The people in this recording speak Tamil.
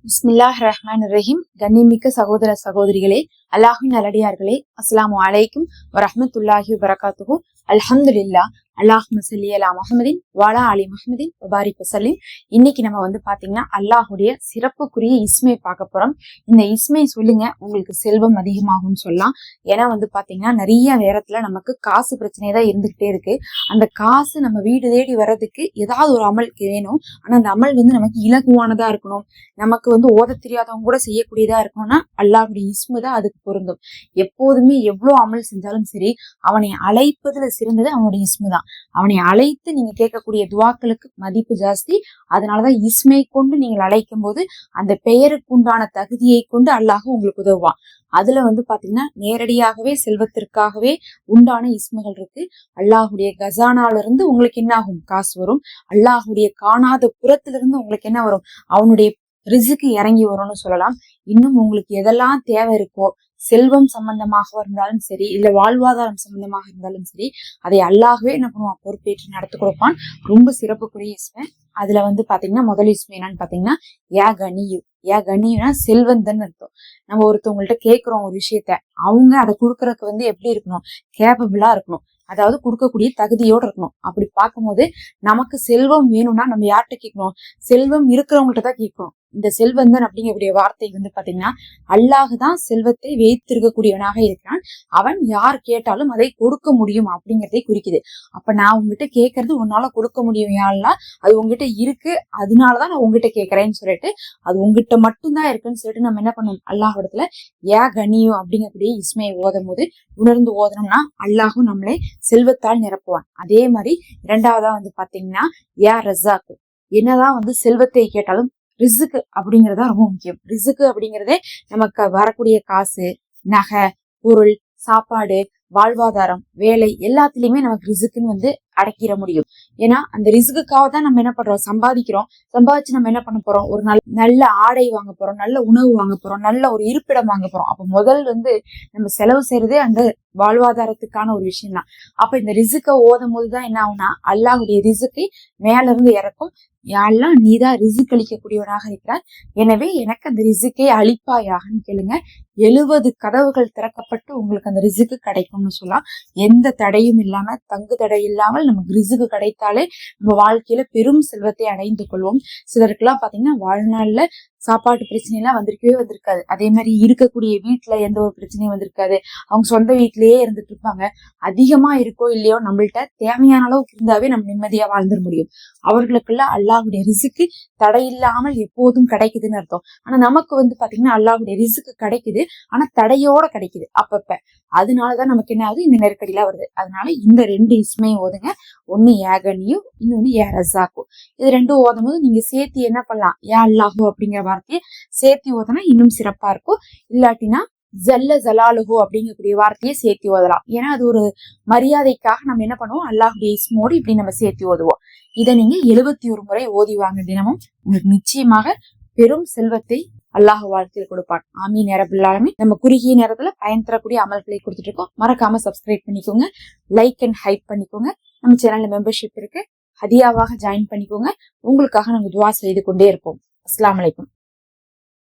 பிஸ்மில்லாஹ் ரஹ்மான் ரஹீம். கண்ணிமிக்க சகோதர சகோதரிகளே, அல்லாஹின் நல்லடியார்களே, அஸ்ஸலாமு அலைக்கும் வரஹ்மத்துல்லாஹி வபரகாத்துஹு. அல்ஹம்துலில்லாஹ். அல்லாஹும்ம ஸல்லி அலா முஹம்மதின் வஅலா ஆலி முஹம்மதின் வபாரிக் வஸல்லிம். இன்னைக்கு நம்ம பாத்தீங்கன்னா அல்லாஹுடைய சிறப்புக்குரிய இஸ்மை பார்க்க போறோம். இந்த இஸ்மை சொல்லுங்க உங்களுக்கு செல்வம் அதிகமாகும்னு சொல்லலாம். ஏன்னா பாத்தீங்கன்னா நிறைய நேரத்துல நமக்கு காசு பிரச்சனை தான் இருந்துகிட்டே இருக்கு. அந்த காசு நம்ம வீடு தேடி வர்றதுக்கு ஏதாவது ஒரு அமலுக்கு வேணும். ஆனா அந்த அமல் நமக்கு இலகுவானதா இருக்கணும். நமக்கு ஓத தெரியாதவங்க கூட செய்யக்கூடியதா இருக்கணும்னா அல்லாஹுடைய இஸ்மு தான் அதுக்கு பொருந்தும். எப்போதுமே எவ்வளவு அமல் செஞ்சாலும் சரி, அவனை அழைப்பதுல சிறந்தது அவனுடைய இஸ்மு தான். அவனை அழைத்து நீங்க கேட்கக்கூடிய துவாக்களுக்கு மதிப்பு ஜாஸ்தி. அதனாலதான் இஸ்மை கொண்டு நீங்கள் அழைக்கும் போது அந்த பெயருக்கு உண்டான தகுதியை கொண்டு அல்லாஹ் உங்களுக்கு உதவுவான். அதுல பாத்தீங்கன்னா நேரடியாகவே செல்வத்திற்காகவே உண்டான இஸ்முகள் இருக்கு. அல்லாஹுடைய கஜானால இருந்து உங்களுக்கு என்ன ஆகும்? காசு வரும். அல்லாஹுடைய காணாத புறத்துல இருந்து உங்களுக்கு என்ன வரும்? அவனுடைய ரிசுக்கு இறங்கி வரும்னு சொல்லலாம். இன்னும் உங்களுக்கு எதெல்லாம் தேவை இருக்கோ, செல்வம் சம்பந்தமாக இருந்தாலும் சரி, இல்ல வாழ்வாதாரம் சம்பந்தமாக இருந்தாலும் சரி, அதை அல்லாஹ்வே என்ன பண்ணுவான்? பொறுப்பேற்று நடத்தி கொடுப்பான். ரொம்ப சிறப்புக்குரிய இஸ்மை. அதுல பாத்தீங்கன்னா முதல் இஸ்மை என்னன்னு பாத்தீங்கன்னா யா கனியு. யா கனியுனா செல்வந்தன்னு அர்த்தம். நம்ம ஒருத்தவங்கள்ட்ட கேட்கிறோம் ஒரு விஷயத்த, அவங்க அதை கொடுக்கறதுக்கு எப்படி இருக்கணும்? கேப்பபிளா இருக்கணும். அதாவது கொடுக்கக்கூடிய தகுதியோட இருக்கணும். அப்படி பார்க்கும்போது நமக்கு செல்வம் வேணும்னா நம்ம யார்கிட்ட கேட்கணும்? செல்வம் இருக்கிறவங்கள்ட்ட தான் கேட்கணும். இந்த செல்வந்தன் அப்படிங்கக்கூடிய வார்த்தை பாத்தீங்கன்னா அல்லாஹ் தான் செல்வத்தை வைத்திருக்கக்கூடியவனாக இருக்கிறான். அவன் யார் கேட்டாலும் அதை கொடுக்க முடியும் அப்படிங்கறதை குறிக்குது. அப்ப நான் உங்ககிட்ட கேட்கறது உன்னால கொடுக்க முடியும் யாருலாம், அது உங்ககிட்ட இருக்கு, அதனாலதான் நான் உங்ககிட்ட கேட்கறேன்னு சொல்லிட்டு அது உங்ககிட்ட மட்டும்தான் இருக்குன்னு சொல்லிட்டு நம்ம என்ன பண்ணணும்? அல்லாஹ் இடத்துல யா கனியும் அப்படிங்கக்கூடிய இஸ்மையை ஓதும் போது உணர்ந்து ஓதனோம்னா அல்லாஹும் நம்மளை செல்வத்தால் நிரப்புவான். அதே மாதிரி இரண்டாவதா பாத்தீங்கன்னா யா ரஸாக்கு. என்னதான் செல்வத்தை கேட்டாலும் ரிசுக்கு அப்படிங்கறதா ரொம்ப முக்கியம். ரிசுக்கு அப்படிங்கறதே நமக்கு வரக்கூடிய காசு, நகை, பொருள், சாப்பாடு, வாழ்வாதாரம், வேலை எல்லாத்துலயுமே நமக்கு ரிசுக்குன்னு அடக்கிட முடியும். ஏன்னா அந்த ரிசுக்குக்காக தான் நம்ம என்ன பண்றோம்? சம்பாதிக்கிறோம். சம்பாதிச்சு நம்ம என்ன பண்ண போறோம்? ஒரு நல்ல ஆடை வாங்க போறோம், நல்ல உணவு வாங்க போறோம், நல்ல ஒரு இருப்பிடம் வாங்க போறோம். அப்ப முதல் நம்ம செலவு செய்யறதே அந்த வாழ்வாதாரத்துக்கான ஒரு விஷயம் தான். அப்ப இந்த ரிசுக்கை ஓதும் போதுதான் என்ன ஆகும்னா அல்லாஹுடைய ரிசுக்கை மேல இருந்து இறக்கும். யாரெல்லாம் நீதான் ரிசுக் அளிக்கக்கூடியவனாக இருக்கிறார், எனவே எனக்கு அந்த ரிசுக்கை அளிப்பாயாகன்னு கேளுங்க. 70 கதவுகள் திறக்கப்பட்டு உங்களுக்கு அந்த ரிசுக்கு கிடைக்கும்னு சொல்லலாம். எந்த தடையும் இல்லாம, தங்கு தடை இல்லாமல் நமக்கு ரிசுக்கு கிடைத்தாலே நம்ம வாழ்க்கையில பெரும் செல்வத்தை அடைந்து கொள்வோம். சிலருக்குலாம் பாத்தீங்கன்னா வாழ்நாள்ல சாப்பாட்டு பிரச்சனை எல்லாம் வந்திருக்காது. அதே மாதிரி இருக்கக்கூடிய வீட்டுல எந்த ஒரு பிரச்சனையும் வந்திருக்காது. அவங்க சொந்த வீட்டிலேயே இருந்துட்டு இருப்பாங்க. அதிகமா இருக்கோ இல்லையோ நம்மள்ட்ட தேவையான அளவுக்கு இருந்தாவே நம்ம நிம்மதியா வாழ்ந்துட முடியும். அவர்களுக்கெல்லாம் அல்லாஹுடைய ரிசுக்கு தடையில்லாமல் எப்போதும் கிடைக்குதுன்னு அர்த்தம். ஆனா நமக்கு பாத்தீங்கன்னா அல்லாஹுடைய ரிசுக்கு கிடைக்குது, ஆனா தடையோட கிடைக்குது அப்பப்ப. அதனாலதான் நமக்கு என்ன ஆகுது? இந்த நெருக்கடிலாம் வருது. அதனால இந்த 2 இஸ்மையும் ஓதுங்க. ஒண்ணு யா கனியும், இன்னொன்னு யா ரஸாக்கும். இது ரெண்டும் ஓதும் போது நீங்க சேர்த்து என்ன பண்ணலாம்? யா அல்லாஹு அப்படிங்கிற வார்த்தையை சேர்த்து ஓதுனா இன்னும் சிறப்பா இருக்கும். இல்லாட்டினா ஜல்ல ஜலாலுஹு அப்படிங்கக்கூடிய வார்த்தையை சேர்த்து ஓதலாம். ஏன்னா அது ஒரு மரியாதைக்காக நம்ம என்ன பண்ணுவோம்? அல்லாஹுடைய இஸ்மோடு இப்படி நம்ம சேர்த்து ஓதுவோம். இதை நீங்க 71 முறை ஓதி வாங்க தினமும். உங்களுக்கு நிச்சயமாக பெரும் செல்வத்தை அல்லாஹ் வாழ்க்கையில் கொடுப்பான். ஆமீன் யா ரப்பல் ஆலமீன். நம்ம குறுகிய நேரத்துல பயன் தரக்கூடிய அமல்களை கொடுத்துட்டு இருக்கோம். மறக்காம சப்ஸ்கிரைப் பண்ணிக்கோங்க, லைக் அண்ட் ஹைப் பண்ணிக்கோங்க. நம்ம சேனல்ல மெம்பர்ஷிப் இருக்கு, ஹதியாவாக ஜாயின் பண்ணிக்கோங்க. உங்களுக்காக நாங்க துவா செய்து கொண்டே இருப்போம். அஸ்ஸலாமு அலைக்கும்.